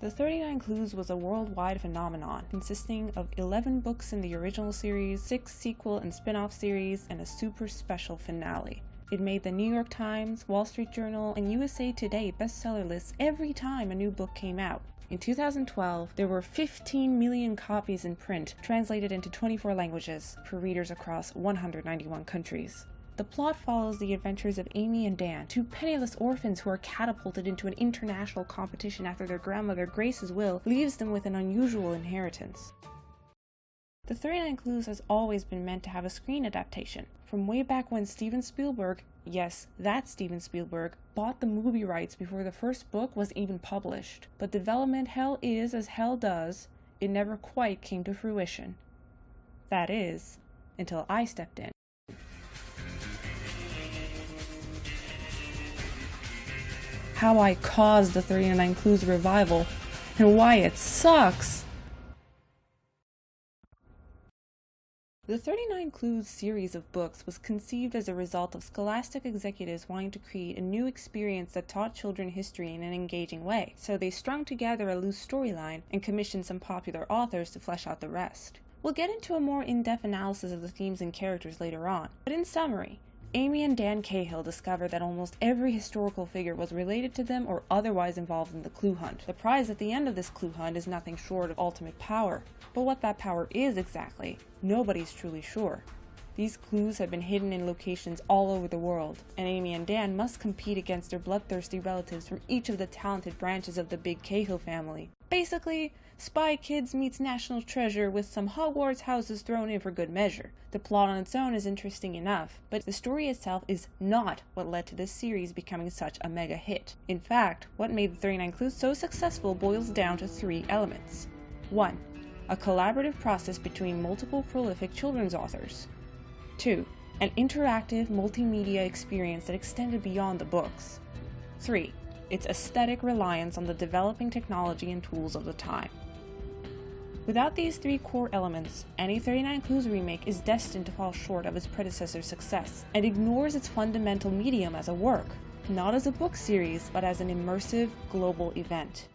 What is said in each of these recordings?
The 39 Clues was a worldwide phenomenon, consisting of 11 books in the original series, 6 sequel and spin-off series, and a super special finale. It made the New York Times, Wall Street Journal, and USA Today bestseller lists every time a new book came out. In 2012, there were 15 million copies in print, translated into 24 languages, for readers across 191 countries. The plot follows the adventures of Amy and Dan, two penniless orphans who are catapulted into an international competition after their grandmother Grace's will leaves them with an unusual inheritance. The 39 Clues has always been meant to have a screen adaptation. From way back when Steven Spielberg, yes, that Steven Spielberg, bought the movie rights before the first book was even published. But development hell is as hell does, it never quite came to fruition. That is, until I stepped in. How I caused the 39 Clues revival, and why it sucks! The 39 Clues series of books was conceived as a result of Scholastic executives wanting to create a new experience that taught children history in an engaging way, so they strung together a loose storyline and commissioned some popular authors to flesh out the rest. We'll get into a more in-depth analysis of the themes and characters later on, but in summary, Amy and Dan Cahill discovered that almost every historical figure was related to them or otherwise involved in the clue hunt. The prize at the end of this clue hunt is nothing short of ultimate power, but what that power is exactly, nobody's truly sure. These clues have been hidden in locations all over the world, and Amy and Dan must compete against their bloodthirsty relatives from each of the talented branches of the big Cahill family. Basically, Spy Kids meets National Treasure with some Hogwarts houses thrown in for good measure. The plot on its own is interesting enough, but the story itself is not what led to this series becoming such a mega hit. In fact, what made the 39 Clues so successful boils down to 3 elements. 1. A collaborative process between multiple prolific children's authors. 2. An interactive multimedia experience that extended beyond the books. 3. Its aesthetic reliance on the developing technology and tools of the time. Without these 3 core elements, any 39 Clues remake is destined to fall short of its predecessor's success, and ignores its fundamental medium as a work, not as a book series, but as an immersive, global event.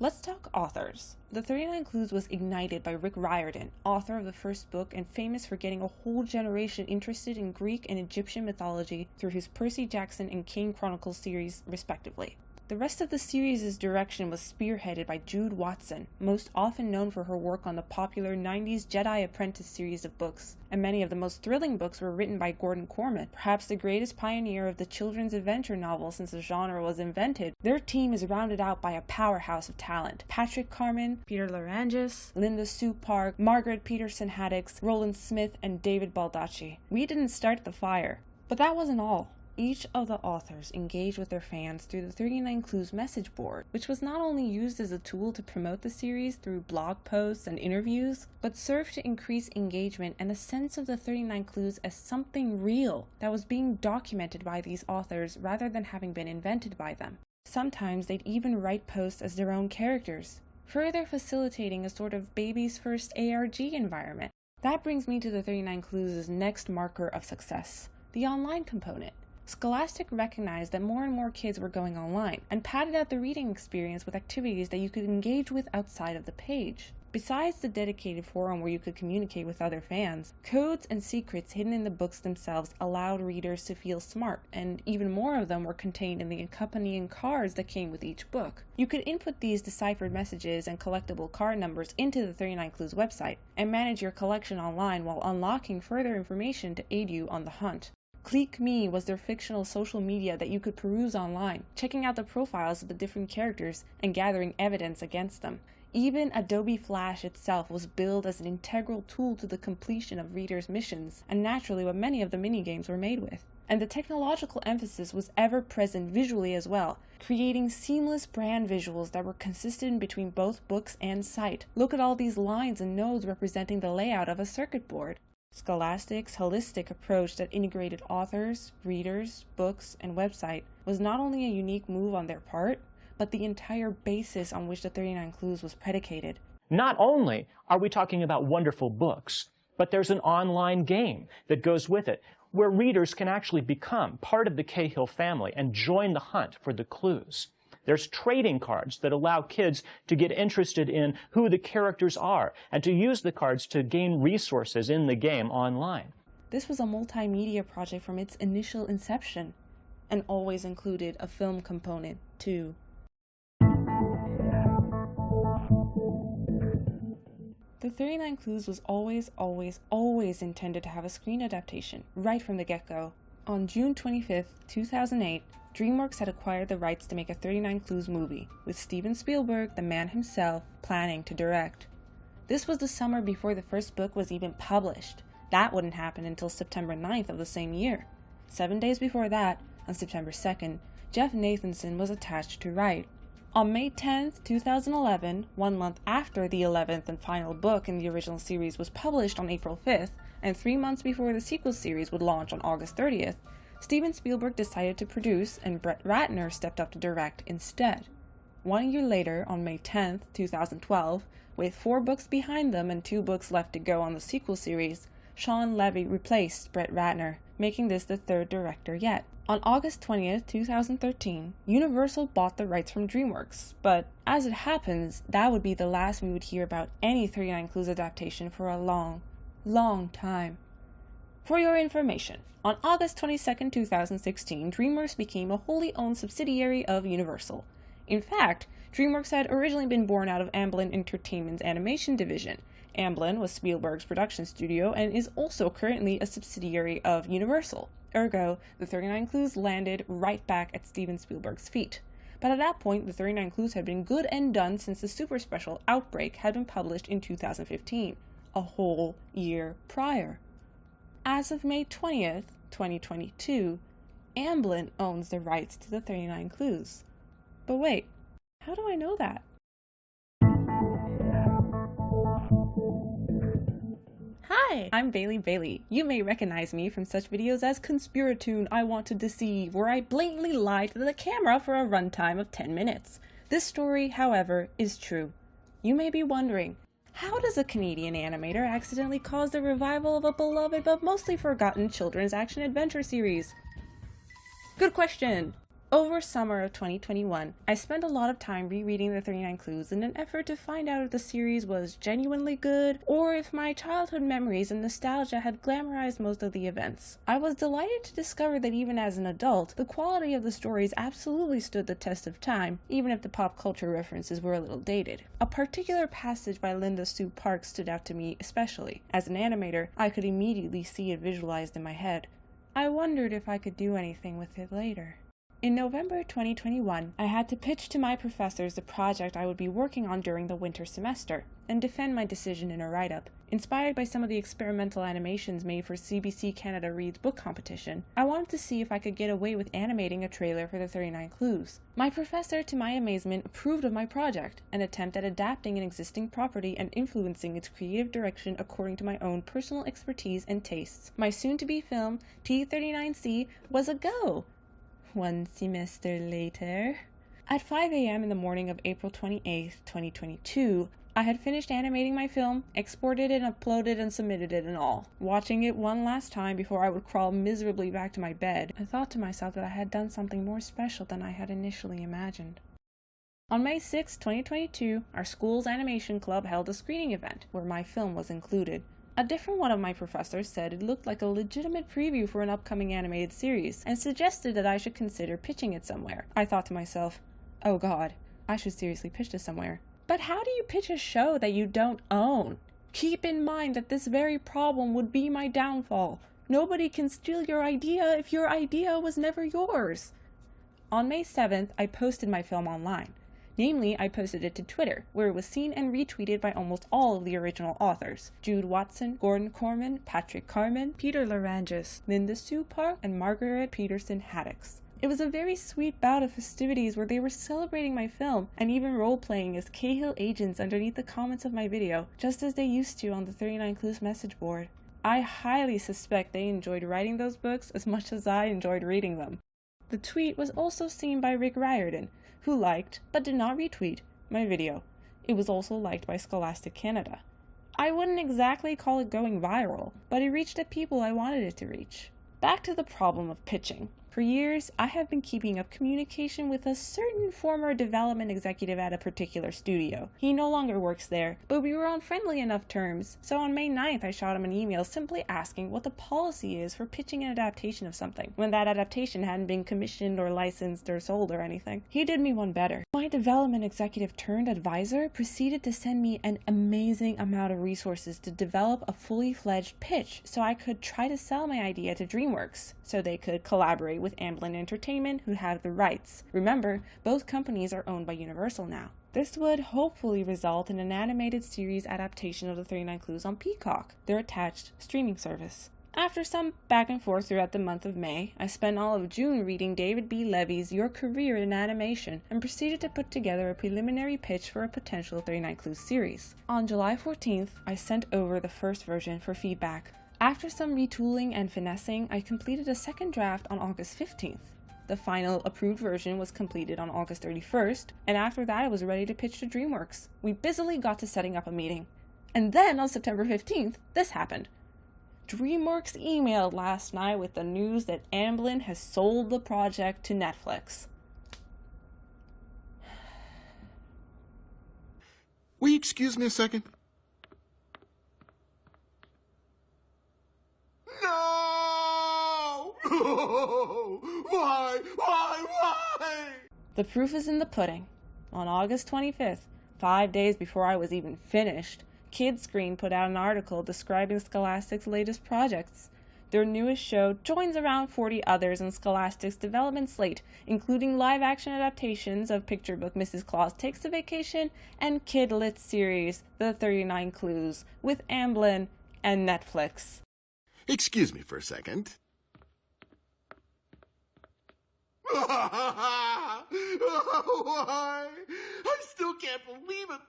Let's talk authors. The 39 Clues was ignited by Rick Riordan, author of the first book and famous for getting a whole generation interested in Greek and Egyptian mythology through his Percy Jackson and Kane Chronicles series, respectively. The rest of the series' direction was spearheaded by Jude Watson, most often known for her work on the popular 90s Jedi Apprentice series of books, and many of the most thrilling books were written by Gordon Corman, perhaps the greatest pioneer of the children's adventure novel since the genre was invented. Their team is rounded out by a powerhouse of talent: Patrick Carman, Peter Larangis, Linda Sue Park, Margaret Peterson Haddix, Roland Smith, and David Baldacci. We didn't start the fire. But that wasn't all. Each of the authors engaged with their fans through the 39 Clues message board, which was not only used as a tool to promote the series through blog posts and interviews, but served to increase engagement and a sense of the 39 Clues as something real that was being documented by these authors rather than having been invented by them. Sometimes they'd even write posts as their own characters, further facilitating a sort of baby's first ARG environment. That brings me to the 39 Clues' next marker of success, the online component. Scholastic recognized that more and more kids were going online, and padded out the reading experience with activities that you could engage with outside of the page. Besides the dedicated forum where you could communicate with other fans, codes and secrets hidden in the books themselves allowed readers to feel smart, and even more of them were contained in the accompanying cards that came with each book. You could input these deciphered messages and collectible card numbers into the 39 Clues website, and manage your collection online while unlocking further information to aid you on the hunt. Clique Me was their fictional social media that you could peruse online, checking out the profiles of the different characters and gathering evidence against them. Even Adobe Flash itself was billed as an integral tool to the completion of readers' missions, and naturally what many of the minigames were made with. And the technological emphasis was ever present visually as well, creating seamless brand visuals that were consistent between both books and site. Look at all these lines and nodes representing the layout of a circuit board. Scholastic's holistic approach that integrated authors, readers, books, and website was not only a unique move on their part, but the entire basis on which the 39 Clues was predicated. Not only are we talking about wonderful books, but there's an online game that goes with it, where readers can actually become part of the Cahill family and join the hunt for the clues. There's trading cards that allow kids to get interested in who the characters are and to use the cards to gain resources in the game online. This was a multimedia project from its initial inception, and always included a film component, too. The 39 Clues was always intended to have a screen adaptation, right from the get-go. On June 25th, 2008, DreamWorks had acquired the rights to make a 39 Clues movie, with Steven Spielberg, the man himself, planning to direct. This was the summer before the first book was even published. That wouldn't happen until September 9th of the same year. 7 days before that, on September 2nd, Jeff Nathanson was attached to write. On May 10th, 2011, 1 month after the 11th and final book in the original series was published on April 5th, and 3 months before the sequel series would launch on August 30th, Steven Spielberg decided to produce and Brett Ratner stepped up to direct instead. 1 year later, on May 10th, 2012, with 4 books behind them and 2 books left to go on the sequel series, Shawn Levy replaced Brett Ratner, making this the 3rd director yet. On August 20th, 2013, Universal bought the rights from DreamWorks, but as it happens, that would be the last we would hear about any 39 Clues adaptation for a long time. For your information, on August 22nd, 2016, DreamWorks became a wholly owned subsidiary of Universal. In fact, DreamWorks had originally been born out of Amblin Entertainment's animation division. Amblin was Spielberg's production studio and is also currently a subsidiary of Universal. Ergo, the 39 Clues landed right back at Steven Spielberg's feet. But at that point, the 39 Clues had been good and done since the super special Outbreak had been published in 2015, a whole year prior. As of May 20th, 2022, Amblin owns the rights to the 39 Clues. But wait, how do I know that? Hi, I'm Bayley. You may recognize me from such videos as Conspiratune, I Want to Deceive, where I blatantly lied to the camera for a runtime of 10 minutes. This story, however, is true. You may be wondering, how does a Canadian animator accidentally cause the revival of a beloved but mostly forgotten children's action-adventure series? Good question! Over summer of 2021, I spent a lot of time rereading the 39 Clues in an effort to find out if the series was genuinely good, or if my childhood memories and nostalgia had glamorized most of the events. I was delighted to discover that even as an adult, the quality of the stories absolutely stood the test of time, even if the pop culture references were a little dated. A particular passage by Linda Sue Parks stood out to me especially. As an animator, I could immediately see it visualized in my head. I wondered if I could do anything with it later. In November 2021, I had to pitch to my professors the project I would be working on during the winter semester, and defend my decision in a write-up. Inspired by some of the experimental animations made for CBC Canada Reads book competition, I wanted to see if I could get away with animating a trailer for the 39 Clues. My professor, to my amazement, approved of my project, an attempt at adapting an existing property and influencing its creative direction according to my own personal expertise and tastes. My soon-to-be film, T39C, was a go! 1 semester later. At 5 a.m. in the morning of April 28th, 2022, I had finished animating my film, exported it, uploaded, and submitted it and all. Watching it one last time before I would crawl miserably back to my bed, I thought to myself that I had done something more special than I had initially imagined. On May 6, 2022, our school's animation club held a screening event, where my film was included. A different one of my professors said it looked like a legitimate preview for an upcoming animated series, and suggested that I should consider pitching it somewhere. I thought to myself, oh god, I should seriously pitch this somewhere. But how do you pitch a show that you don't own? Keep in mind that this very problem would be my downfall. Nobody can steal your idea if your idea was never yours. On May 7th, I posted my film online. Namely, I posted it to Twitter, where it was seen and retweeted by almost all of the original authors: Jude Watson, Gordon Corman, Patrick Carman, Peter Larangis, Linda Sue Park, and Margaret Peterson Haddix. It was a very sweet bout of festivities where they were celebrating my film and even role-playing as Cahill agents underneath the comments of my video, just as they used to on the 39 Clues message board. I highly suspect they enjoyed writing those books as much as I enjoyed reading them. The tweet was also seen by Rick Riordan, who liked, but did not retweet, my video. It was also liked by Scholastic Canada. I wouldn't exactly call it going viral, but it reached the people I wanted it to reach. Back to the problem of pitching. For years, I have been keeping up communication with a certain former development executive at a particular studio. He no longer works there, but we were on friendly enough terms, so on May 9th I shot him an email simply asking what the policy is for pitching an adaptation of something, when that adaptation hadn't been commissioned or licensed or sold or anything. He did me one better. My development executive turned advisor proceeded to send me an amazing amount of resources to develop a fully fledged pitch so I could try to sell my idea to DreamWorks, so they could collaborate with Amblin Entertainment, who have the rights. Remember, both companies are owned by Universal now. This would hopefully result in an animated series adaptation of the 39 Clues on Peacock, their attached streaming service. After some back and forth throughout the month of May, I spent all of June reading David B. Levy's Your Career in Animation and proceeded to put together a preliminary pitch for a potential 39 Clues series. On July 14th, I sent over the first version for feedback. After some retooling and finessing, I completed a second draft on August 15th. The final approved version was completed on August 31st, and after that I was ready to pitch to DreamWorks. We busily got to setting up a meeting. And then on September 15th, this happened. DreamWorks emailed last night with the news that Amblin has sold the project to Netflix. Will you excuse me a second? No! Why? The proof is in the pudding. On August 25th, 5 days before I was even finished, Kidscreen put out an article describing Scholastic's latest projects. Their newest show joins around 40 others in Scholastic's development slate, including live-action adaptations of picture book Mrs. Claus Takes a Vacation and kid-lit series The 39 Clues with Amblin and Netflix. Excuse me for a second. Why? I still can't believe it.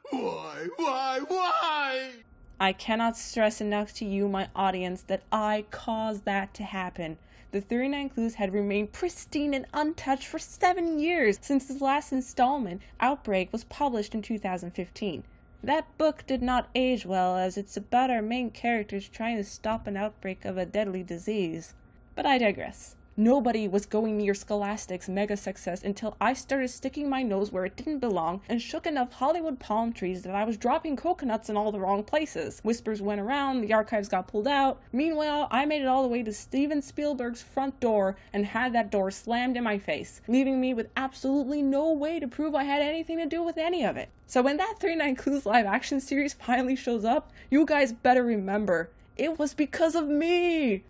Why? I cannot stress enough to you, my audience, that I caused that to happen. The 39 Clues had remained pristine and untouched for 7 years since its last installment, Outbreak, was published in 2015. That book did not age well, as it's about our main characters trying to stop an outbreak of a deadly disease. But I digress. Nobody was going near Scholastic's mega success until I started sticking my nose where it didn't belong and shook enough Hollywood palm trees that I was dropping coconuts in all the wrong places. Whispers went around, the archives got pulled out. Meanwhile, I made it all the way to Steven Spielberg's front door and had that door slammed in my face, leaving me with absolutely no way to prove I had anything to do with any of it. So when that 39 Clues live action series finally shows up, you guys better remember, it was because of me!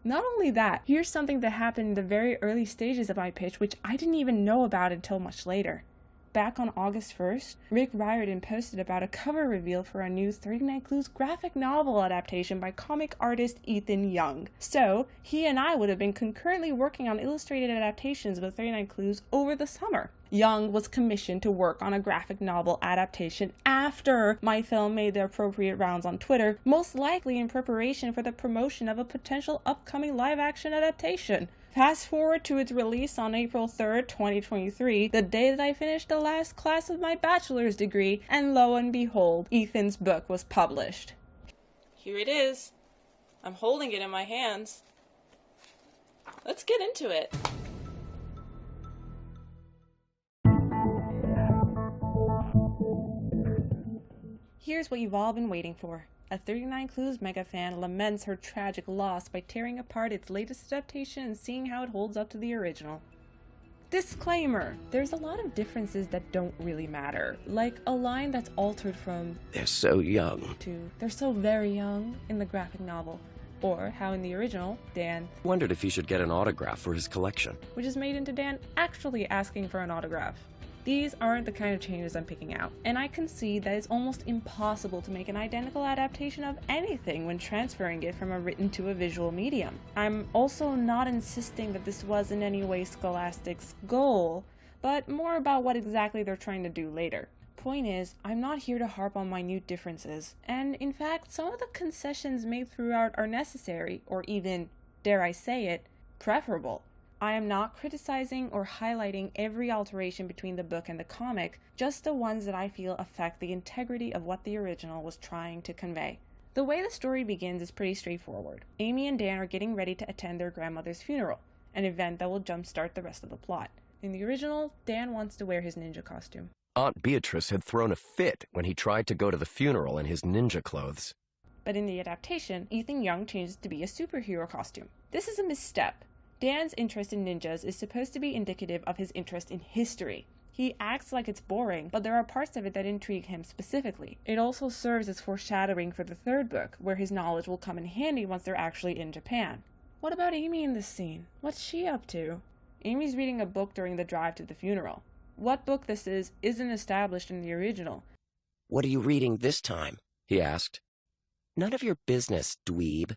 Not only that, here's something that happened in the very early stages of my pitch which I didn't even know about until much later. Back on August 1st, Rick Riordan posted about a cover reveal for a new 39 Clues graphic novel adaptation by comic artist Ethan Young. So, he and I would have been concurrently working on illustrated adaptations of the 39 Clues over the summer. Young was commissioned to work on a graphic novel adaptation after my film made the appropriate rounds on Twitter, most likely in preparation for the promotion of a potential upcoming live-action adaptation. Fast forward to its release on April 3rd, 2023, the day that I finished the last class of my bachelor's degree, and lo and behold, Ethan's book was published. Here it is. I'm holding it in my hands. Let's get into it. Here's what you've all been waiting for. A 39 Clues mega fan laments her tragic loss by tearing apart its latest adaptation and seeing how it holds up to the original. Disclaimer: there's a lot of differences that don't really matter, like a line that's altered from "they're so young" to "they're so very young" in the graphic novel, or how in the original, Dan wondered if he should get an autograph for his collection. which is made into Dan actually asking for an autograph. These aren't the kind of changes I'm picking out, and I concede that it's almost impossible to make an identical adaptation of anything when transferring it from a written to a visual medium. I'm also not insisting that this was in any way Scholastic's goal, but more about what exactly they're trying to do later. Point is, I'm not here to harp on minute differences, and in fact, some of the concessions made throughout are necessary, or even, dare I say it, preferable. I am not criticizing or highlighting every alteration between the book and the comic, just the ones that I feel affect the integrity of what the original was trying to convey. The way the story begins is pretty straightforward. Amy and Dan are getting ready to attend their grandmother's funeral. an event that will jumpstart the rest of the plot. In the original, Dan wants to wear his ninja costume. Aunt Beatrice had thrown a fit when he tried to go to the funeral in his ninja clothes. But in the adaptation, Ethan Young changes to be a superhero costume. This is a misstep. Dan's interest in ninjas is supposed to be indicative of his interest in history. He acts like it's boring, but there are parts of it that intrigue him specifically. It also serves as foreshadowing for the third book, where his knowledge will come in handy once they're actually in Japan. What about Amy in this scene? What's she up to? Amy's reading a book during the drive to the funeral. What book this is isn't established in the original. "What are you reading this time?" he asked. "None of your business, dweeb."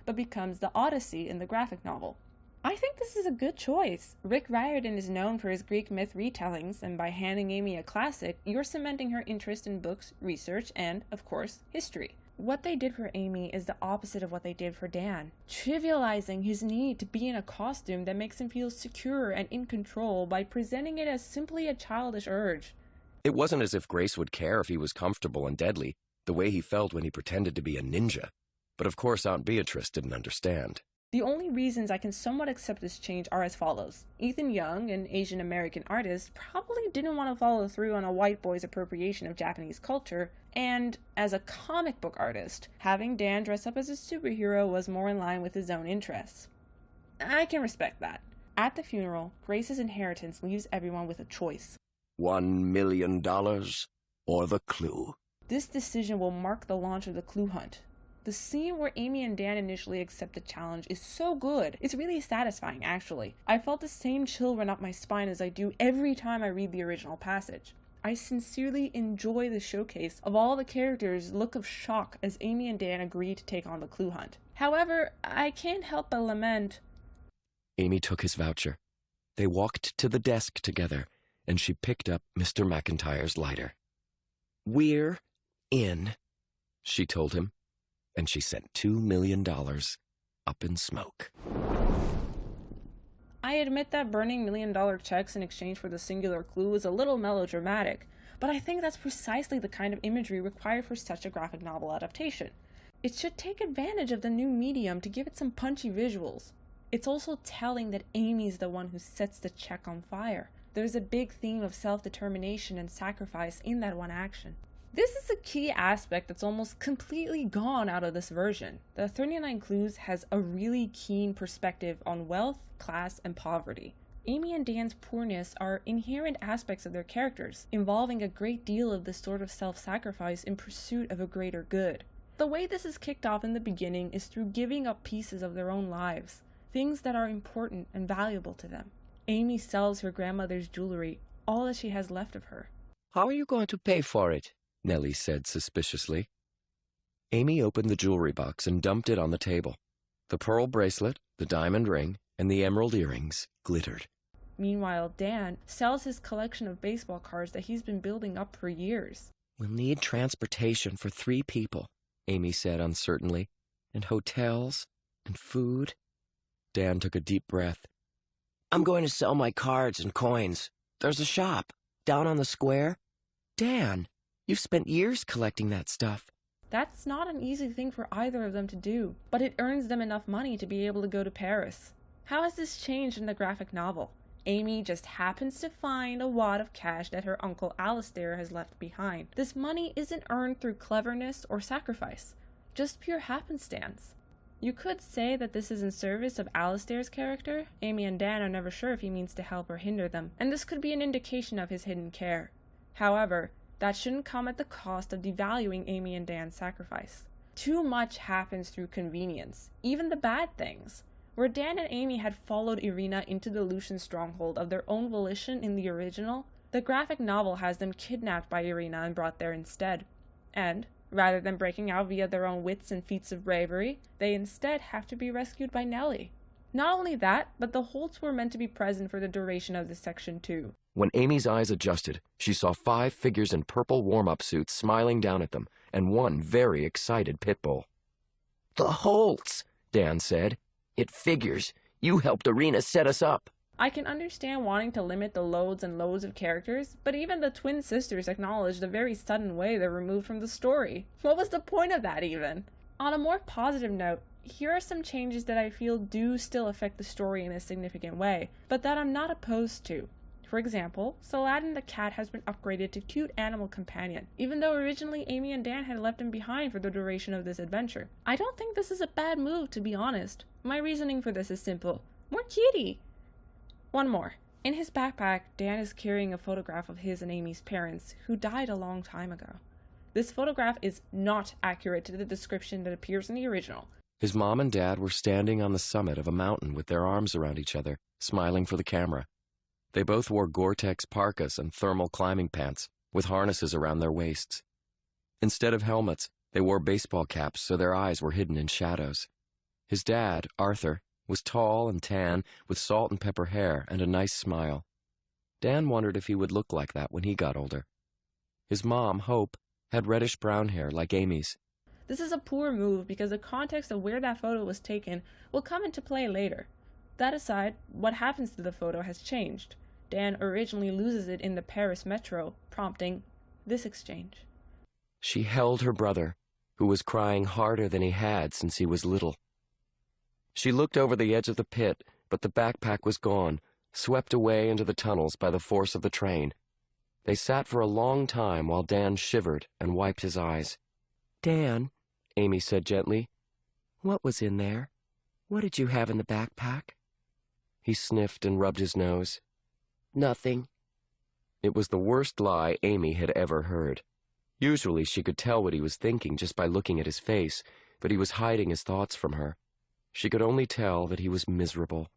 But becomes the Odyssey in the graphic novel. I think this is a good choice. Rick Riordan is known for his Greek myth retellings, and by handing Amy a classic, you're cementing her interest in books, research, and, of course, history. What they did for Amy is the opposite of what they did for Dan, trivializing his need to be in a costume that makes him feel secure and in control by presenting it as simply a childish urge. It wasn't as if Grace would care if he was comfortable and deadly, the way he felt when he pretended to be a ninja. But of course Aunt Beatrice didn't understand. The only reasons I can somewhat accept this change are as follows. Ethan Young, an Asian American artist, probably didn't want to follow through on a white boy's appropriation of Japanese culture, and as a comic book artist, having Dan dress up as a superhero was more in line with his own interests. I can respect that. At the funeral, Grace's inheritance leaves everyone with a choice. $1 million or the clue. This decision will mark the launch of the clue hunt. The scene where Amy and Dan initially accept the challenge is so good. It's really satisfying, actually. I felt the same chill run up my spine as I do every time I read the original passage. I sincerely enjoy the showcase of all the characters' look of shock as Amy and Dan agree to take on the clue hunt. However, I can't help but lament. Amy took his voucher. They walked to the desk together, and she picked up Mr. McIntyre's lighter. "We're in," she told him. And she sent $2 million up in smoke. I admit that burning million-dollar checks in exchange for the singular clue is a little melodramatic, but I think that's precisely the kind of imagery required for such a graphic novel adaptation. It should take advantage of the new medium to give it some punchy visuals. It's also telling that Amy's the one who sets the check on fire. There's a big theme of self-determination and sacrifice in that one action. This is a key aspect that's almost completely gone out of this version. The 39 Clues has a really keen perspective on wealth, class, and poverty. Amy and Dan's poorness are inherent aspects of their characters, involving a great deal of this sort of self-sacrifice in pursuit of a greater good. The way this is kicked off in the beginning is through giving up pieces of their own lives, things that are important and valuable to them. Amy sells her grandmother's jewelry, all that she has left of her. "How are you going to pay for it?" Nellie said suspiciously. Amy opened the jewelry box and dumped it on the table. The pearl bracelet, the diamond ring, and the emerald earrings glittered. Meanwhile, Dan sells his collection of baseball cards that he's been building up for years. "We'll need transportation for 3 people," Amy said uncertainly, "and hotels, and food." Dan took a deep breath. "I'm going to sell my cards and coins. There's a shop down on the square." "Dan, you've spent years collecting that stuff." That's not an easy thing for either of them to do, but it earns them enough money to be able to go to Paris. How has this changed in the graphic novel? Amy just happens to find a wad of cash that her uncle Alistair has left behind. This money isn't earned through cleverness or sacrifice, just pure happenstance. You could say that this is in service of Alistair's character. Amy and Dan are never sure if he means to help or hinder them, and this could be an indication of his hidden care. However, that shouldn't come at the cost of devaluing Amy and Dan's sacrifice. Too much happens through convenience, even the bad things. Where Dan and Amy had followed Irina into the Lucian stronghold of their own volition in the original, the graphic novel has them kidnapped by Irina and brought there instead. And, rather than breaking out via their own wits and feats of bravery, they instead have to be rescued by Nellie. Not only that, but the Holts were meant to be present for the duration of this section too. When Amy's eyes adjusted, she saw 5 figures in purple warm-up suits smiling down at them, and one very excited pit bull. "The Holts," Dan said. "It figures. You helped Irina set us up." I can understand wanting to limit the loads and loads of characters, but even the twin sisters acknowledge the very sudden way they're removed from the story. What was the point of that even? On a more positive note, Here are some changes that I feel do still affect the story in a significant way, but that I'm not opposed to. For example, Saladin the cat has been upgraded to cute animal companion, even though originally Amy and Dan had left him behind for the duration of this adventure. I don't think this is a bad move, to be honest. My reasoning for this is simple. More cutie! One more. In his backpack, Dan is carrying a photograph of his and Amy's parents, who died a long time ago. This photograph is not accurate to the description that appears in the original. His mom and dad were standing on the summit of a mountain with their arms around each other, smiling for the camera. They both wore Gore-Tex parkas and thermal climbing pants, with harnesses around their waists. Instead of helmets, they wore baseball caps so their eyes were hidden in shadows. His dad, Arthur, was tall and tan, with salt and pepper hair and a nice smile. Dan wondered if he would look like that when he got older. His mom, Hope, had reddish-brown hair like Amy's. This is a poor move because the context of where that photo was taken will come into play later. That aside, what happens to the photo has changed. Dan originally loses it in the Paris metro, prompting this exchange. She held her brother, who was crying harder than he had since he was little. She looked over the edge of the pit, but the backpack was gone, swept away into the tunnels by the force of the train. They sat for a long time while Dan shivered and wiped his eyes. "Dan," Amy said gently, "what was in there? What did you have in the backpack?" He sniffed and rubbed his nose. "Nothing." It was the worst lie Amy had ever heard. Usually she could tell what he was thinking just by looking at his face, but he was hiding his thoughts from her. She could only tell that he was miserable.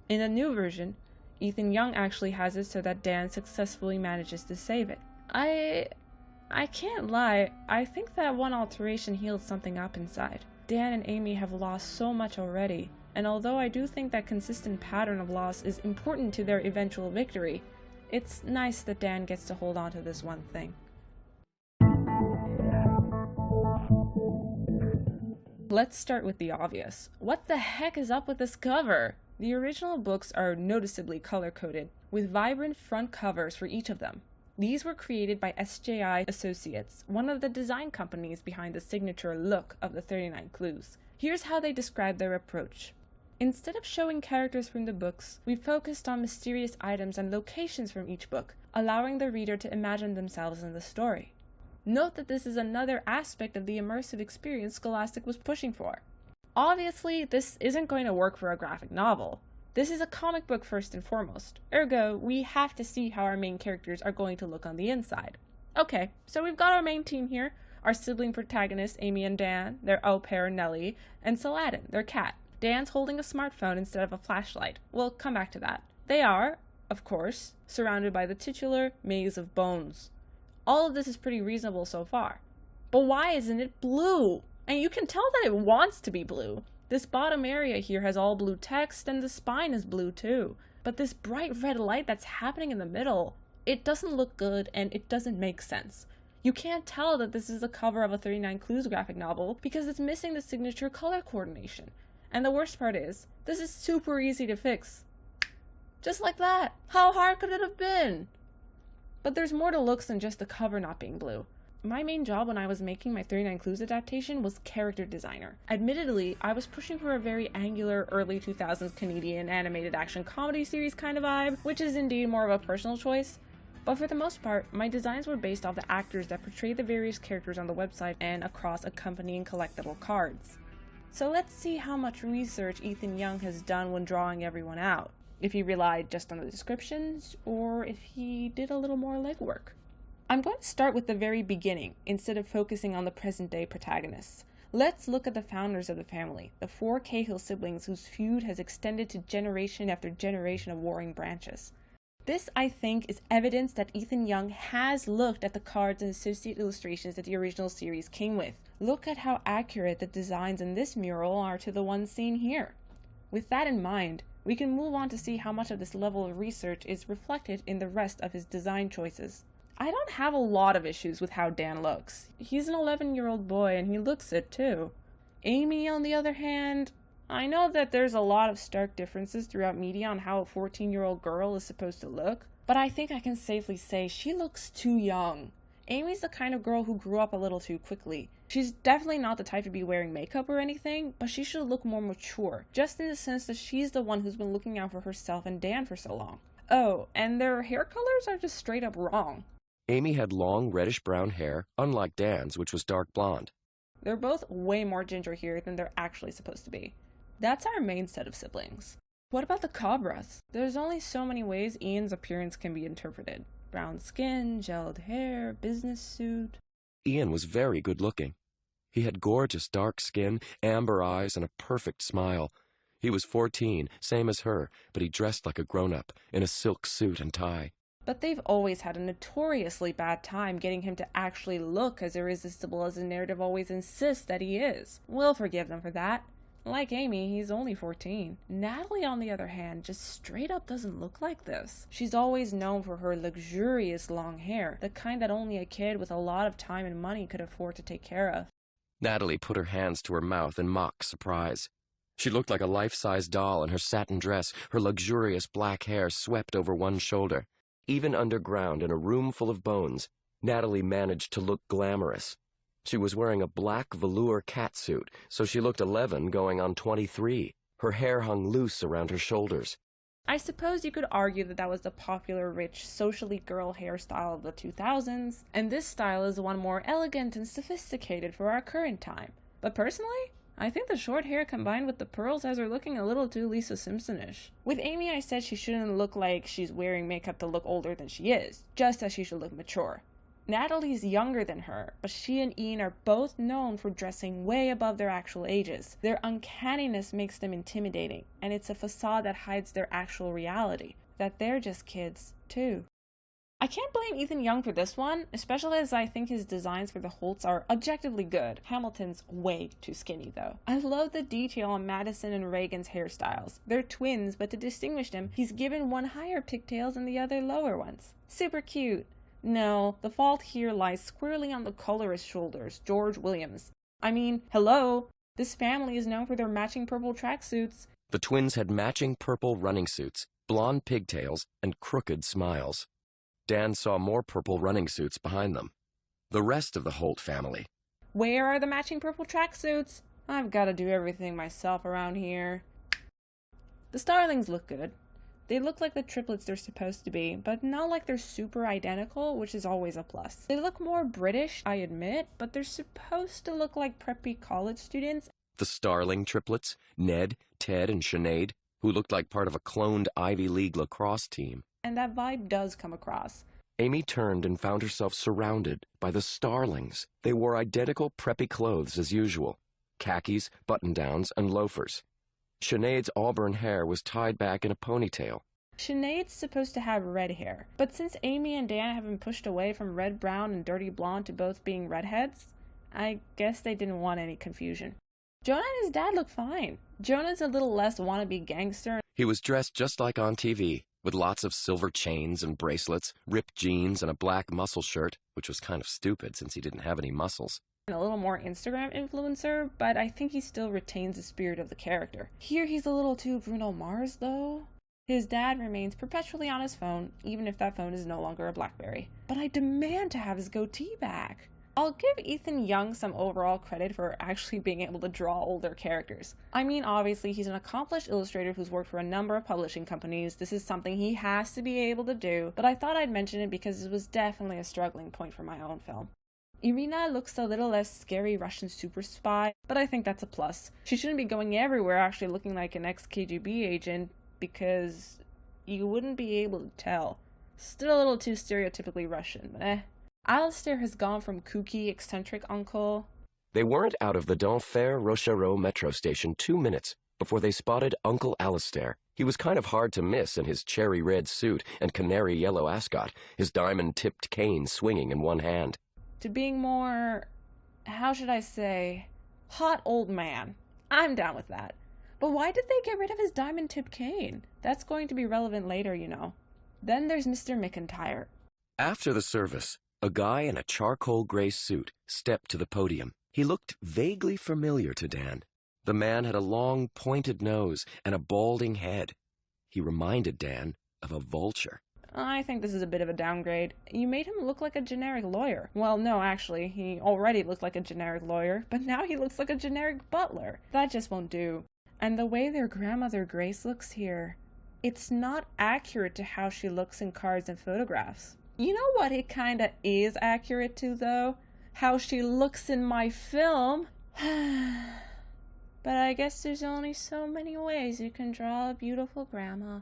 In the new version, Ethan Young actually has it so that Dan successfully manages to save it. I can't lie, I think that one alteration healed something up inside. Dan and Amy have lost so much already, and although I do think that consistent pattern of loss is important to their eventual victory, it's nice that Dan gets to hold on to this one thing. Let's start with the obvious. What the heck is up with this cover? The original books are noticeably color-coded, with vibrant front covers for each of them. These were created by SJI Associates, one of the design companies behind the signature look of the 39 Clues. Here's how they describe their approach. Instead of showing characters from the books, we focused on mysterious items and locations from each book, allowing the reader to imagine themselves in the story. Note that this is another aspect of the immersive experience Scholastic was pushing for. Obviously, this isn't going to work for a graphic novel. This is a comic book first and foremost, ergo, we have to see how our main characters are going to look on the inside. Okay, so we've got our main team here, our sibling protagonists Amy and Dan, their au pair Nellie, and Saladin, their cat. Dan's holding a smartphone instead of a flashlight. We'll come back to that. They are, of course, surrounded by the titular maze of bones. All of this is pretty reasonable so far. But why isn't it blue? And you can tell that it wants to be blue. This bottom area here has all blue text, and the spine is blue too. But this bright red light that's happening in the middle, it doesn't look good and it doesn't make sense. You can't tell that this is the cover of a 39 Clues graphic novel because it's missing the signature color coordination. And the worst part is, this is super easy to fix. Just like that. How hard could it have been? But there's more to looks than just the cover not being blue. My main job when I was making my 39 Clues adaptation was character designer. Admittedly, I was pushing for a very angular early 2000s Canadian animated action comedy series kind of vibe, which is indeed more of a personal choice. But for the most part, my designs were based off the actors that portrayed the various characters on the website and across accompanying collectible cards. So let's see how much research Ethan Young has done when drawing everyone out. If he relied just on the descriptions, or if he did a little more legwork. I'm going to start with the very beginning, instead of focusing on the present-day protagonists. Let's look at the founders of the family, the 4 Cahill siblings whose feud has extended to generation after generation of warring branches. This, I think, is evidence that Ethan Young has looked at the cards and associated illustrations that the original series came with. Look at how accurate the designs in this mural are to the ones seen here. With that in mind, we can move on to see how much of this level of research is reflected in the rest of his design choices. I don't have a lot of issues with how Dan looks. He's an 11-year-old boy and he looks it too. Amy, on the other hand, I know that there's a lot of stark differences throughout media on how a 14-year-old girl is supposed to look, but I think I can safely say she looks too young. Amy's the kind of girl who grew up a little too quickly. She's definitely not the type to be wearing makeup or anything, but she should look more mature, just in the sense that she's the one who's been looking out for herself and Dan for so long. Oh, and their hair colors are just straight up wrong. Amy had long reddish-brown hair, unlike Dan's, which was dark blonde. They're both way more ginger here than they're actually supposed to be. That's our main set of siblings. What about the Cobras? There's only so many ways Ian's appearance can be interpreted. Brown skin, gelled hair, business suit. Ian was very good-looking. He had gorgeous dark skin, amber eyes, and a perfect smile. He was 14, same as her, but he dressed like a grown-up, in a silk suit and tie. But they've always had a notoriously bad time getting him to actually look as irresistible as the narrative always insists that he is. We'll forgive them for that. Like Amy, he's only 14. Natalie, on the other hand, just straight up doesn't look like this. She's always known for her luxurious long hair, the kind that only a kid with a lot of time and money could afford to take care of. Natalie put her hands to her mouth in mock surprise. She looked like a life-size doll in her satin dress, her luxurious black hair swept over one shoulder. Even underground in a room full of bones, Natalie managed to look glamorous. She was wearing a black velour catsuit, so she looked 11 going on 23. Her hair hung loose around her shoulders. I suppose you could argue that that was the popular, rich, socially girl hairstyle of the 2000s, and this style is one more elegant and sophisticated for our current time. But personally, I think the short hair combined with the pearls has her looking a little too Lisa Simpson-ish. With Amy, I said she shouldn't look like she's wearing makeup to look older than she is, just as she should look mature. Natalie's younger than her, but she and Ian are both known for dressing way above their actual ages. Their uncanniness makes them intimidating, and it's a facade that hides their actual reality, that they're just kids, too. I can't blame Ethan Young for this one, especially as I think his designs for the Holts are objectively good. Hamilton's way too skinny, though. I love the detail on Madison and Reagan's hairstyles. They're twins, but to distinguish them, he's given one higher pigtails and the other lower ones. Super cute. No, the fault here lies squarely on the colorist's shoulders, George Williams. I mean, hello, this family is known for their matching purple tracksuits. The twins had matching purple running suits, blonde pigtails, and crooked smiles. Dan saw more purple running suits behind them. The rest of the Holt family. Where are the matching purple tracksuits? I've got to do everything myself around here. The Starlings look good. They look like the triplets they're supposed to be, but not like they're super identical, which is always a plus. They look more British, I admit, but they're supposed to look like preppy college students. The Starling triplets, Ned, Ted, and Sinead, who looked like part of a cloned Ivy League lacrosse team. And that vibe does come across. Amy turned and found herself surrounded by the Starlings. They wore identical preppy clothes as usual, khakis, button-downs, and loafers. Sinead's auburn hair was tied back in a ponytail. Sinead's supposed to have red hair, but since Amy and Dan have been pushed away from red, brown, and dirty blonde to both being redheads, I guess they didn't want any confusion. Jonah and his dad look fine. Jonah's a little less wannabe gangster. He was dressed just like on TV, with lots of silver chains and bracelets, ripped jeans, and a black muscle shirt, which was kind of stupid since he didn't have any muscles. A little more Instagram influencer, but I think he still retains the spirit of the character. Here he's a little too Bruno Mars, though. His dad remains perpetually on his phone, even if that phone is no longer a BlackBerry. But I demand to have his goatee back. I'll give Ethan Young some overall credit for actually being able to draw older characters. I mean, obviously, he's an accomplished illustrator who's worked for a number of publishing companies. This is something he has to be able to do, but I thought I'd mention it because it was definitely a struggling point for my own film. Irina looks a little less scary Russian super spy, but I think that's a plus. She shouldn't be going everywhere actually looking like an ex-KGB agent, because you wouldn't be able to tell. Still a little too stereotypically Russian, but eh. Alistair has gone from kooky, eccentric uncle. They weren't out of the Denfert Rochereau metro station 2 minutes before they spotted Uncle Alistair. He was kind of hard to miss in his cherry red suit and canary yellow ascot, his diamond-tipped cane swinging in one hand. To being more, how should I say, hot old man. I'm down with that. But why did they get rid of his diamond-tipped cane? That's going to be relevant later, you know. Then there's Mr. McIntyre. After the service, a guy in a charcoal gray suit stepped to the podium. He looked vaguely familiar to Dan. The man had a long, pointed nose and a balding head. He reminded Dan of a vulture. I think this is a bit of a downgrade. You made him look like a generic lawyer. Well, no, actually, he already looked like a generic lawyer, but now he looks like a generic butler. That just won't do. And the way their grandmother Grace looks here, it's not accurate to how she looks in cards and photographs. You know what it kinda is accurate to, though? How she looks in my film. But I guess there's only so many ways you can draw a beautiful grandma.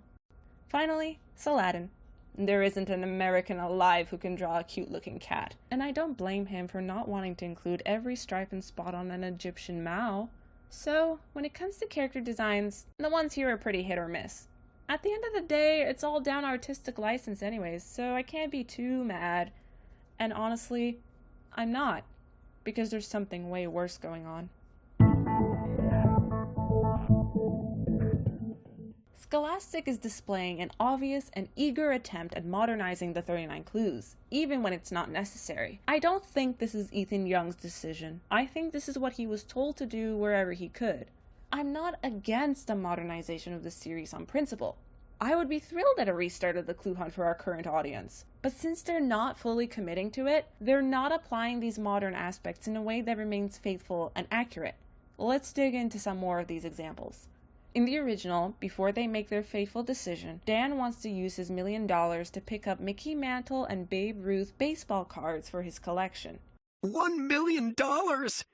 Finally, Saladin. There isn't an American alive who can draw a cute-looking cat, and I don't blame him for not wanting to include every stripe and spot on an Egyptian Mao. So, when it comes to character designs, the ones here are pretty hit or miss. At the end of the day, it's all down artistic license anyways, so I can't be too mad. And honestly, I'm not, because there's something way worse going on. Scholastic is displaying an obvious and eager attempt at modernizing the 39 Clues, even when it's not necessary. I don't think this is Ethan Young's decision. I think this is what he was told to do wherever he could. I'm not against a modernization of the series on principle. I would be thrilled at a restart of the Clue Hunt for our current audience. But since they're not fully committing to it, they're not applying these modern aspects in a way that remains faithful and accurate. Let's dig into some more of these examples. In the original, before they make their fateful decision, Dan wants to use his $1 million to pick up Mickey Mantle and Babe Ruth baseball cards for his collection. $1 million,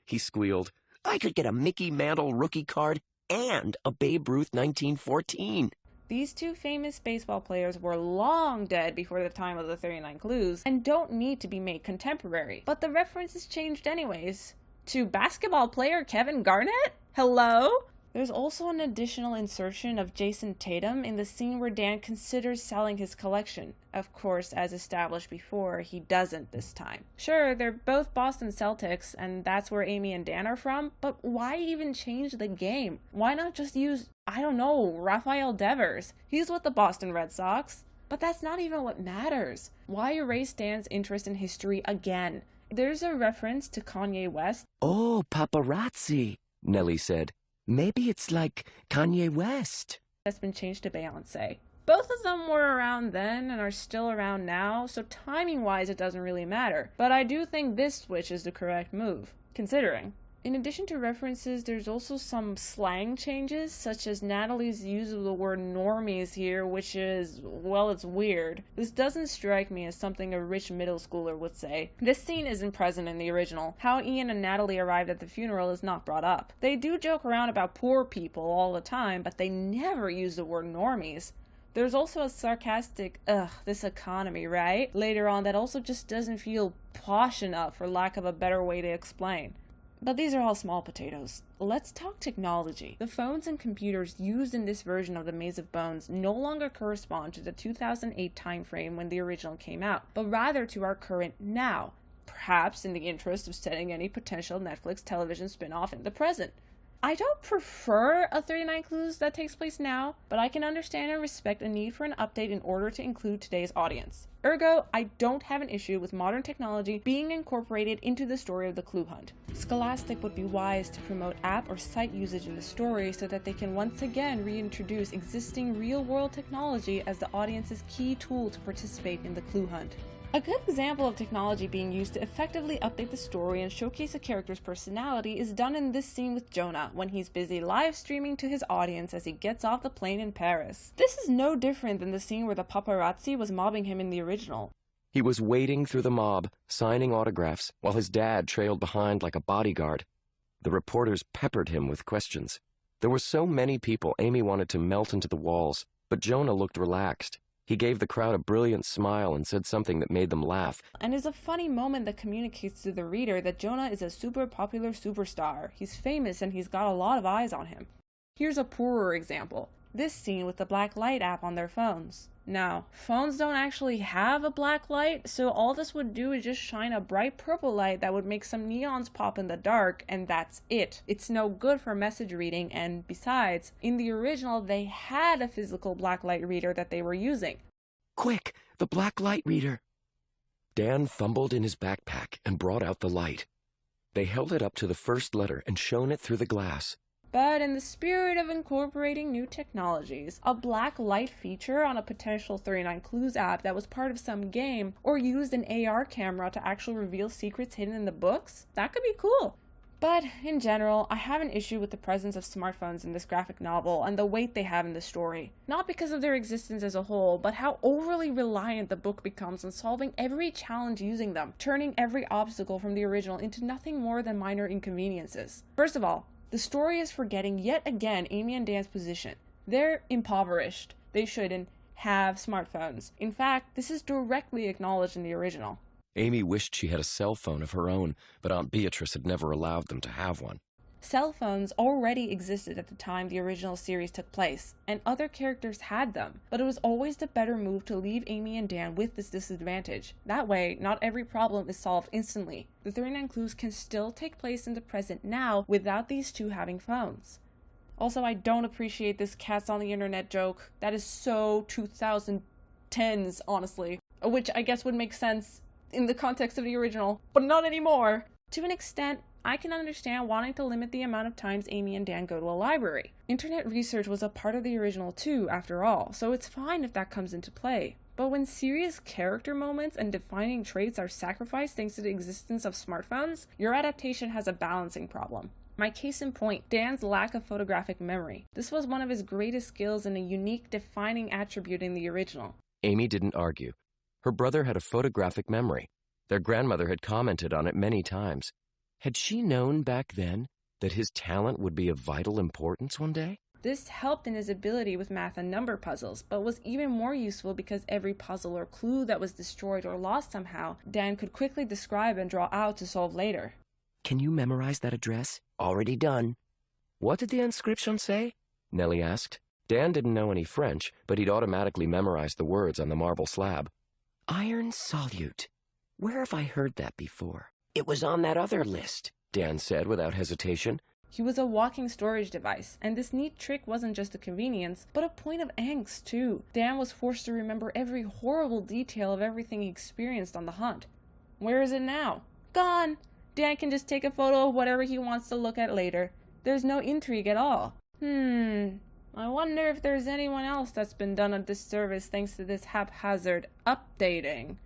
he squealed. I could get a Mickey Mantle rookie card and a Babe Ruth 1914. These two famous baseball players were long dead before the time of the 39 Clues and don't need to be made contemporary. But the references changed anyways. To basketball player Kevin Garnett? Hello? There's also an additional insertion of Jason Tatum in the scene where Dan considers selling his collection. Of course, as established before, he doesn't this time. Sure, they're both Boston Celtics, and that's where Amy and Dan are from, but why even change the game? Why not just use, I don't know, Rafael Devers? He's with the Boston Red Sox. But that's not even what matters. Why erase Dan's interest in history again? There's a reference to Kanye West. Oh, paparazzi, Nellie said. Maybe it's like Kanye West. That's been changed to Beyonce. Both of them were around then and are still around now, so timing-wise it doesn't really matter. But I do think this switch is the correct move, considering. In addition to references, there's also some slang changes, such as Natalie's use of the word normies here, which is, well, it's weird. This doesn't strike me as something a rich middle schooler would say. This scene isn't present in the original. How Ian and Natalie arrived at the funeral is not brought up. They do joke around about poor people all the time, but they never use the word normies. There's also a sarcastic, this economy, right? Later on that also just doesn't feel posh enough, for lack of a better way to explain. But these are all small potatoes. Let's talk technology. The phones and computers used in this version of the Maze of Bones no longer correspond to the 2008 timeframe when the original came out, but rather to our current now, perhaps in the interest of setting any potential Netflix television spin-off in the present. I don't prefer a 39 Clues that takes place now, but I can understand and respect a need for an update in order to include today's audience. Ergo, I don't have an issue with modern technology being incorporated into the story of the Clue Hunt. Scholastic would be wise to promote app or site usage in the story so that they can once again reintroduce existing real-world technology as the audience's key tool to participate in the Clue Hunt. A good example of technology being used to effectively update the story and showcase a character's personality is done in this scene with Jonah, when he's busy live streaming to his audience as he gets off the plane in Paris. This is no different than the scene where the paparazzi was mobbing him in the original. He was wading through the mob, signing autographs, while his dad trailed behind like a bodyguard. The reporters peppered him with questions. There were so many people Amy wanted to melt into the walls, but Jonah looked relaxed. He gave the crowd a brilliant smile and said something that made them laugh. And is a funny moment that communicates to the reader that Jonah is a super popular superstar. He's famous and he's got a lot of eyes on him. Here's a poorer example. This scene with the black light app on their phones. Now, phones don't actually have a black light, so all this would do is just shine a bright purple light that would make some neons pop in the dark, and that's it. It's no good for message reading, and besides, in the original they had a physical black light reader that they were using. Quick, the black light reader. Dan fumbled in his backpack and brought out the light. They held it up to the first letter and shone it through the glass. But in the spirit of incorporating new technologies, a black light feature on a potential 39 Clues app that was part of some game, or used an AR camera to actually reveal secrets hidden in the books, that could be cool. But in general, I have an issue with the presence of smartphones in this graphic novel and the weight they have in the story. Not because of their existence as a whole, but how overly reliant the book becomes on solving every challenge using them, turning every obstacle from the original into nothing more than minor inconveniences. First of all, the story is forgetting yet again Amy and Dan's position. They're impoverished. They shouldn't have smartphones. In fact, this is directly acknowledged in the original. Amy wished she had a cell phone of her own, but Aunt Beatrice had never allowed them to have one. Cell phones already existed at the time the original series took place, and other characters had them, but it was always the better move to leave Amy and Dan with this disadvantage. That way, not every problem is solved instantly. The 39 Clues can still take place in the present now without these two having phones. Also, I don't appreciate this cats on the internet joke. That is so 2010s, honestly. Which I guess would make sense in the context of the original, but not anymore. To an extent, I can understand wanting to limit the amount of times Amy and Dan go to a library. Internet research was a part of the original too, after all, so it's fine if that comes into play. But when serious character moments and defining traits are sacrificed thanks to the existence of smartphones, your adaptation has a balancing problem. My case in point, Dan's lack of photographic memory. This was one of his greatest skills and a unique defining attribute in the original. Amy didn't argue. Her brother had a photographic memory. Their grandmother had commented on it many times. Had she known back then that his talent would be of vital importance one day? This helped in his ability with math and number puzzles, but was even more useful because every puzzle or clue that was destroyed or lost somehow, Dan could quickly describe and draw out to solve later. Can you memorize that address? Already done. What did the inscription say? Nellie asked. Dan didn't know any French, but he'd automatically memorized the words on the marble slab. Iron solute. Where have I heard that before? It was on that other list, Dan said without hesitation. He was a walking storage device, and this neat trick wasn't just a convenience, but a point of angst too. Dan was forced to remember every horrible detail of everything he experienced on the hunt. Where is it now? Gone! Dan can just take a photo of whatever he wants to look at later. There's no intrigue at all. I wonder if there's anyone else that's been done a disservice thanks to this haphazard updating.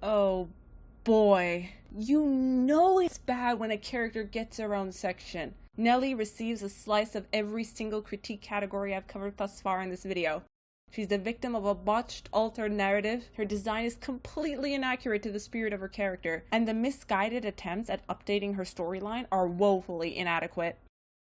Oh boy. You know it's bad when a character gets their own section. Nellie receives a slice of every single critique category I've covered thus far in this video. She's the victim of a botched, altered narrative, her design is completely inaccurate to the spirit of her character, and the misguided attempts at updating her storyline are woefully inadequate.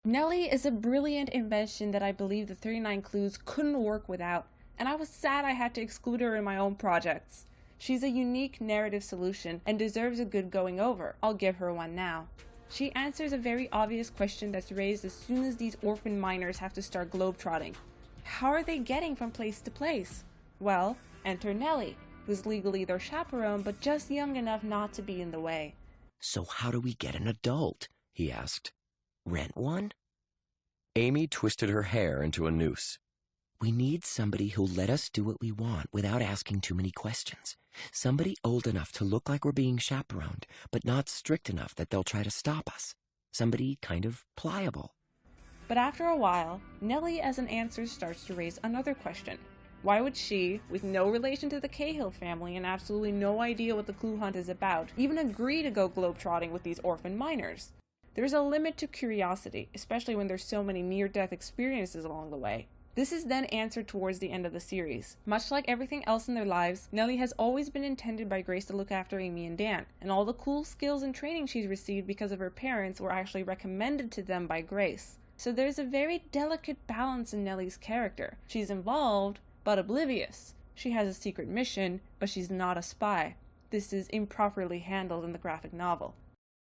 Nellie is a brilliant invention that I believe the 39 Clues couldn't work without, and I was sad I had to exclude her in my own projects. She's a unique narrative solution and deserves a good going over. I'll give her one now. She answers a very obvious question that's raised as soon as these orphan minors have to start globetrotting. How are they getting from place to place? Well, enter Nellie, who's legally their chaperone but just young enough not to be in the way. So how do we get an adult? He asked. Rent one? Amy twisted her hair into a noose. We need somebody who'll let us do what we want without asking too many questions. Somebody old enough to look like we're being chaperoned, but not strict enough that they'll try to stop us. Somebody kind of pliable. But after a while, Nellie as an answer starts to raise another question. Why would she, with no relation to the Cahill family and absolutely no idea what the clue hunt is about, even agree to go globetrotting with these orphan minors? There's a limit to curiosity, especially when there's so many near-death experiences along the way. This is then answered towards the end of the series. Much like everything else in their lives, Nellie has always been intended by Grace to look after Amy and Dan, and all the cool skills and training she's received because of her parents were actually recommended to them by Grace. So there's a very delicate balance in Nellie's character. She's involved, but oblivious. She has a secret mission, but she's not a spy. This is improperly handled in the graphic novel.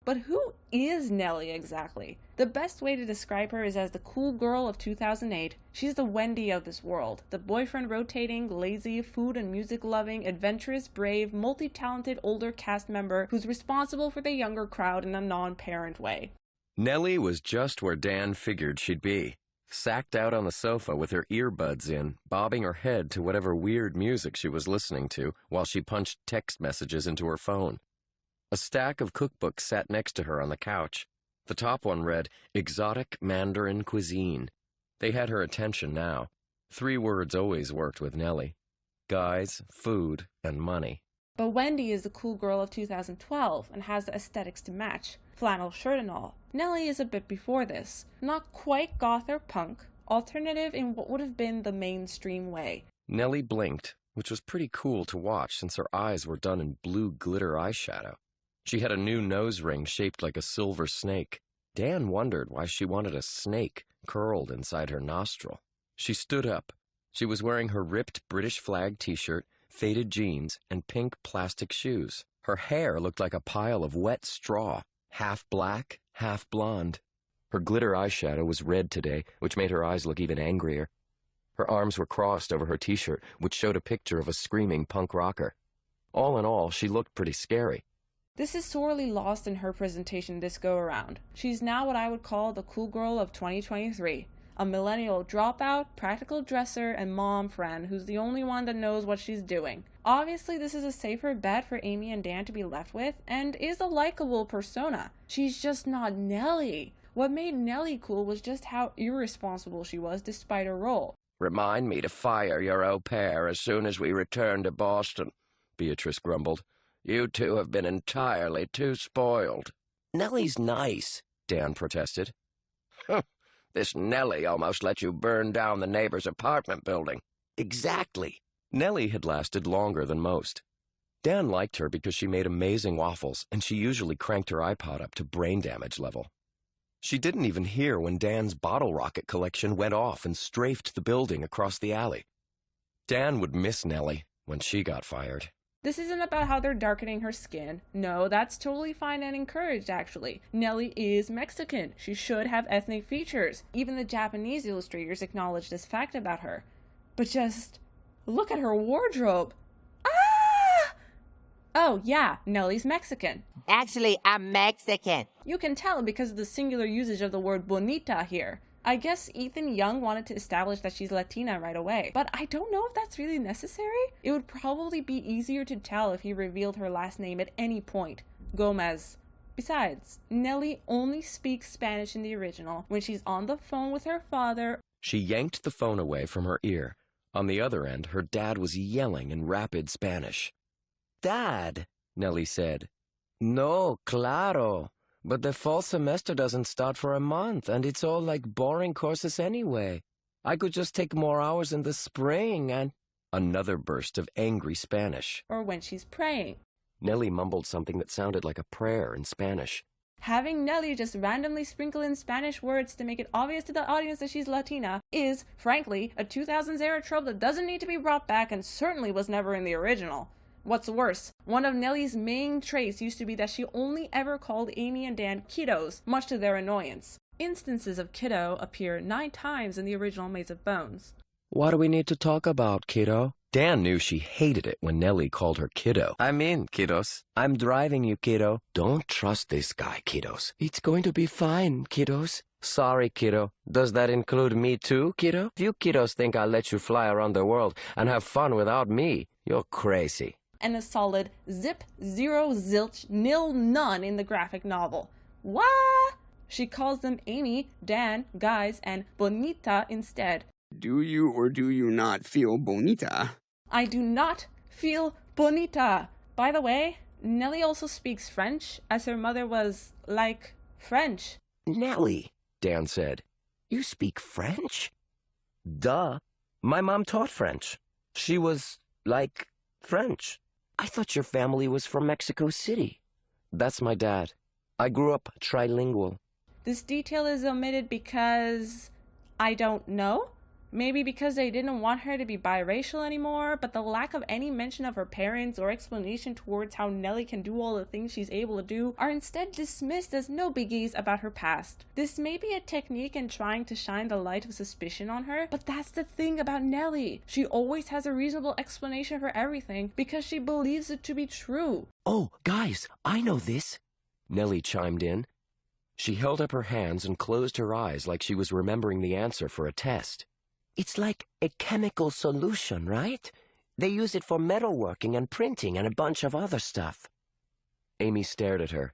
But who is Nellie exactly? The best way to describe her is as the cool girl of 2008. She's the Wendy of this world. The boyfriend-rotating, lazy, food and music-loving, adventurous, brave, multi-talented older cast member who's responsible for the younger crowd in a non-parent way. Nellie was just where Dan figured she'd be. Sacked out on the sofa with her earbuds in, bobbing her head to whatever weird music she was listening to while she punched text messages into her phone. A stack of cookbooks sat next to her on the couch. The top one read, Exotic Mandarin Cuisine. They had her attention now. 3 words always worked with Nellie. Guys, food, and money. But Wendy is the cool girl of 2012 and has the aesthetics to match. Flannel shirt and all. Nellie is a bit before this. Not quite goth or punk. Alternative in what would have been the mainstream way. Nellie blinked, which was pretty cool to watch since her eyes were done in blue glitter eyeshadow. She had a new nose ring shaped like a silver snake. Dan wondered why she wanted a snake curled inside her nostril. She stood up. She was wearing her ripped British flag t-shirt, faded jeans, and pink plastic shoes. Her hair looked like a pile of wet straw, half black, half blonde. Her glitter eyeshadow was red today, which made her eyes look even angrier. Her arms were crossed over her t-shirt, which showed a picture of a screaming punk rocker. All in all, she looked pretty scary. This is sorely lost in her presentation this go-around. She's now what I would call the cool girl of 2023. A millennial dropout, practical dresser, and mom friend who's the only one that knows what she's doing. Obviously, this is a safer bet for Amy and Dan to be left with, and is a likable persona. She's just not Nellie. What made Nellie cool was just how irresponsible she was despite her role. Remind me to fire your au pair as soon as we return to Boston, Beatrice grumbled. You two have been entirely too spoiled. Nellie's nice, Dan protested. This Nellie almost let you burn down the neighbor's apartment building. Exactly. Nellie had lasted longer than most. Dan liked her because she made amazing waffles, and she usually cranked her iPod up to brain damage level. She didn't even hear when Dan's bottle rocket collection went off and strafed the building across the alley. Dan would miss Nellie when she got fired. This isn't about how they're darkening her skin. No, that's totally fine and encouraged, actually. Nellie is Mexican. She should have ethnic features. Even the Japanese illustrators acknowledge this fact about her. But just look at her wardrobe. Ah! Oh, yeah, Nellie's Mexican. Actually, I'm Mexican. You can tell because of the singular usage of the word bonita here. I guess Ethan Young wanted to establish that she's Latina right away, but I don't know if that's really necessary. It would probably be easier to tell if he revealed her last name at any point. Gomez. Besides, Nellie only speaks Spanish in the original when she's on the phone with her father. She yanked the phone away from her ear. On the other end, her dad was yelling in rapid Spanish. Dad, Nellie said. No, claro. But the fall semester doesn't start for a month, and it's all like boring courses anyway. I could just take more hours in the spring and... Another burst of angry Spanish. Or when she's praying. Nellie mumbled something that sounded like a prayer in Spanish. Having Nellie just randomly sprinkle in Spanish words to make it obvious to the audience that she's Latina is, frankly, a 2000s era trope that doesn't need to be brought back and certainly was never in the original. What's worse, one of Nellie's main traits used to be that she only ever called Amy and Dan kiddos, much to their annoyance. Instances of kiddo appear 9 times in the original Maze of Bones. What do we need to talk about, kiddo? Dan knew she hated it when Nellie called her kiddo. I'm in, kiddos. I'm driving you, kiddo. Don't trust this guy, kiddos. It's going to be fine, kiddos. Sorry, kiddo. Does that include me too, kiddo? If you kiddos think I'll let you fly around the world and have fun without me, you're crazy. And a solid zip, zero, zilch, nil, none in the graphic novel. What? She calls them Amy, Dan, guys, and bonita instead. Do you or do you not feel bonita? I do not feel bonita. By the way, Nellie also speaks French, as her mother was, like, French. Nellie, Dan said, you speak French? Duh. My mom taught French. She was, like, French. I thought your family was from Mexico City. That's my dad. I grew up trilingual. This detail is omitted because... I don't know? Maybe because they didn't want her to be biracial anymore, but the lack of any mention of her parents or explanation towards how Nellie can do all the things she's able to do are instead dismissed as no biggies about her past. This may be a technique in trying to shine the light of suspicion on her, but that's the thing about Nellie. She always has a reasonable explanation for everything because she believes it to be true. Oh, guys, I know this, Nellie chimed in. She held up her hands and closed her eyes like she was remembering the answer for a test. It's like a chemical solution, right? They use it for metalworking and printing and a bunch of other stuff. Amy stared at her.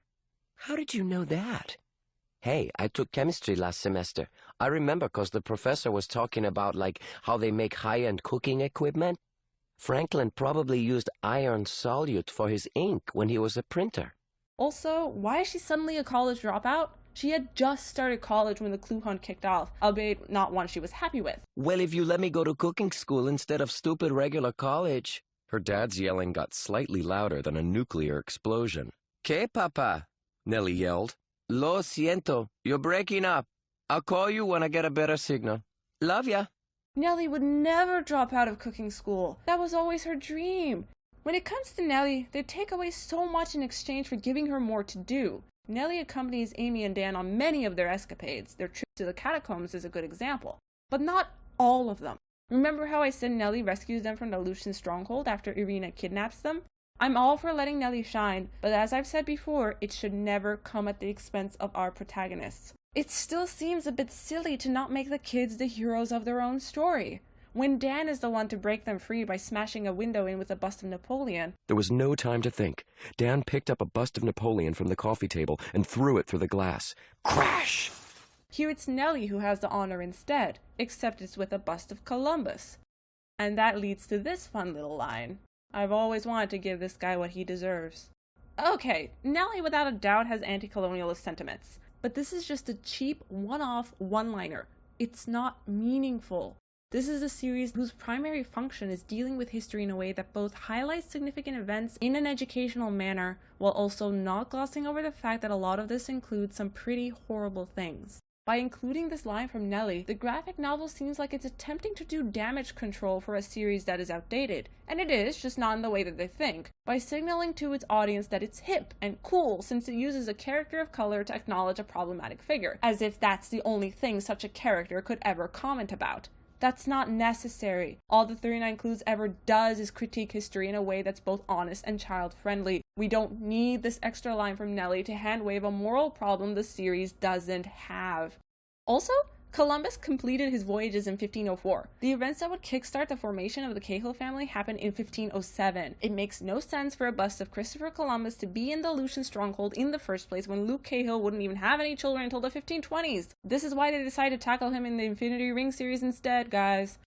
How did you know that? Hey, I took chemistry last semester. I remember 'cause the professor was talking about, like, how they make high-end cooking equipment. Franklin probably used iron solute for his ink when he was a printer. Also, why is she suddenly a college dropout? She had just started college when the clue hunt kicked off, albeit not one she was happy with. Well, if you let me go to cooking school instead of stupid regular college. Her dad's yelling got slightly louder than a nuclear explosion. ¿Qué, papa? Nellie yelled. Lo siento, you're breaking up. I'll call you when I get a better signal. Love ya. Nellie would never drop out of cooking school. That was always her dream. When it comes to Nellie, they take away so much in exchange for giving her more to do. Nellie accompanies Amy and Dan on many of their escapades. Their trip to the catacombs is a good example. But not all of them. Remember how I said Nellie rescues them from the Lucian stronghold after Irina kidnaps them? I'm all for letting Nellie shine, but as I've said before, it should never come at the expense of our protagonists. It still seems a bit silly to not make the kids the heroes of their own story, when Dan is the one to break them free by smashing a window in with a bust of Napoleon. There was no time to think. Dan picked up a bust of Napoleon from the coffee table and threw it through the glass. Crash! Here it's Nellie who has the honor instead, except it's with a bust of Columbus. And that leads to this fun little line. I've always wanted to give this guy what he deserves. Okay, Nellie without a doubt has anti-colonialist sentiments, but this is just a cheap, one-off one-liner. It's not meaningful. This is a series whose primary function is dealing with history in a way that both highlights significant events in an educational manner, while also not glossing over the fact that a lot of this includes some pretty horrible things. By including this line from Nellie, the graphic novel seems like it's attempting to do damage control for a series that is outdated, and it is, just not in the way that they think, by signaling to its audience that it's hip and cool since it uses a character of color to acknowledge a problematic figure, as if that's the only thing such a character could ever comment about. That's not necessary. All the 39 Clues ever does is critique history in a way that's both honest and child-friendly. We don't need this extra line from Nellie to hand-wave a moral problem the series doesn't have. Also, Columbus completed his voyages in 1504. The events that would kickstart the formation of the Cahill family happened in 1507. It makes no sense for a bust of Christopher Columbus to be in the Lucian stronghold in the first place when Luke Cahill wouldn't even have any children until the 1520s. This is why they decided to tackle him in the Infinity Ring series instead, guys.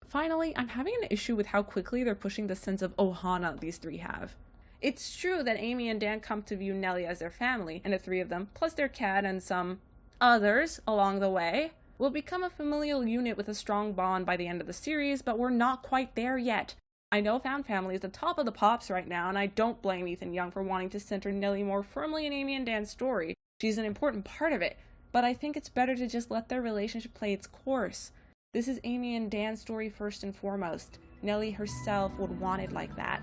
Finally, I'm having an issue with how quickly they're pushing the sense of Ohana these three have. It's true that Amy and Dan come to view Nellie as their family, and the three of them, plus their cat and some others along the way, will become a familial unit with a strong bond by the end of the series, but we're not quite there yet. I know Found Family is the top of the pops right now, and I don't blame Ethan Young for wanting to center Nellie more firmly in Amy and Dan's story. She's an important part of it, but I think it's better to just let their relationship play its course. This is Amy and Dan's story first and foremost. Nellie herself would want it like that.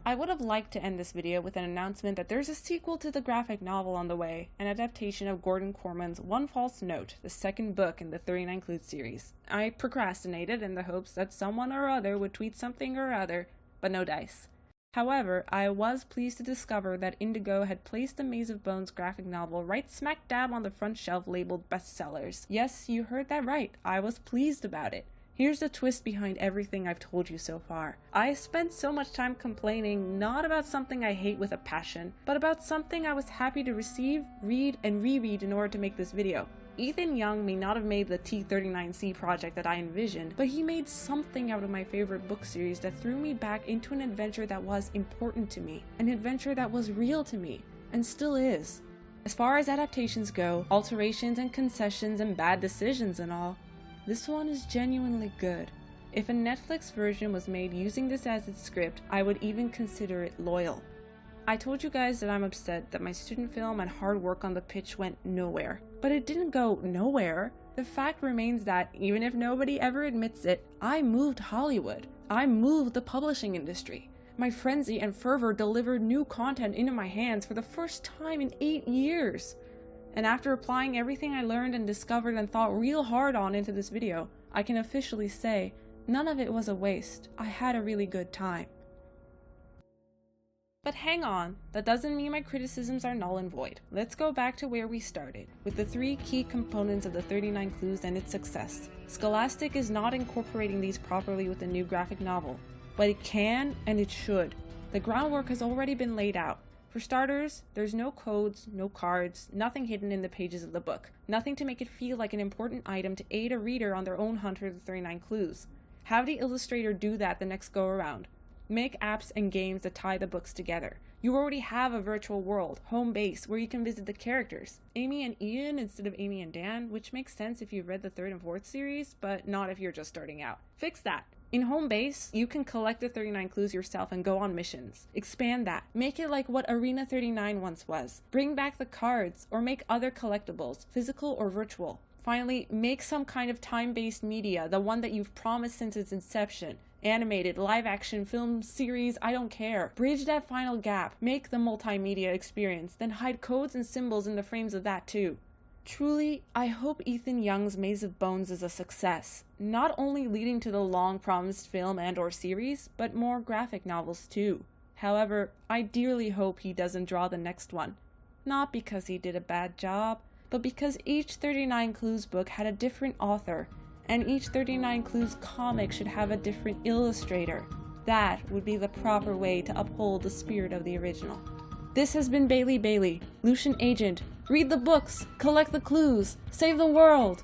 I would have liked to end this video with an announcement that there's a sequel to the graphic novel on the way, an adaptation of Gordon Corman's One False Note, the second book in the 39 Clues series. I procrastinated in the hopes that someone or other would tweet something or other, but no dice. However, I was pleased to discover that Indigo had placed the Maze of Bones graphic novel right smack dab on the front shelf labeled bestsellers. Yes, you heard that right. I was pleased about it. Here's the twist behind everything I've told you so far. I spent so much time complaining not about something I hate with a passion, but about something I was happy to receive, read, and reread in order to make this video. Ethan Young may not have made the T39C project that I envisioned, but he made something out of my favorite book series that threw me back into an adventure that was important to me, an adventure that was real to me, and still is. As far as adaptations go, alterations and concessions and bad decisions and all, this one is genuinely good. If a Netflix version was made using this as its script, I would even consider it loyal. I told you guys that I'm upset that my student film and hard work on the pitch went nowhere. But it didn't go nowhere. The fact remains that, even if nobody ever admits it, I moved Hollywood. I moved the publishing industry. My frenzy and fervor delivered new content into my hands for the first time in 8 years. And after applying everything I learned and discovered and thought real hard on into this video, I can officially say, none of it was a waste. I had a really good time. But hang on, that doesn't mean my criticisms are null and void. Let's go back to where we started, with the three key components of the 39 Clues and its success. Scholastic is not incorporating these properly with the new graphic novel. but it can and it should. The groundwork has already been laid out. For starters, there's no codes, no cards, nothing hidden in the pages of the book. Nothing to make it feel like an important item to aid a reader on their own hunt for the 39 clues. Have the illustrator do that the next go around. Make apps and games that tie the books together. You already have a virtual world, home base, where you can visit the characters. Amy and Ian instead of Amy and Dan, which makes sense if you've read the 3rd and 4th series, but not if you're just starting out. Fix that. In home base, you can collect the 39 clues yourself and go on missions. Expand that. Make it like what Arena 39 once was. Bring back the cards, or make other collectibles, physical or virtual. Finally, make some kind of time-based media, the one that you've promised since its inception. Animated, live-action, film, series, I don't care. Bridge that final gap. Make the multimedia experience, then hide codes and symbols in the frames of that too. Truly, I hope Ethan Young's Maze of Bones is a success, not only leading to the long-promised film and/or series, but more graphic novels too. However, I dearly hope he doesn't draw the next one. Not because he did a bad job, but because each 39 Clues book had a different author, and each 39 Clues comic should have a different illustrator. That would be the proper way to uphold the spirit of the original. This has been Bayley, Lucian Agent. Read the books, collect the clues, save the world!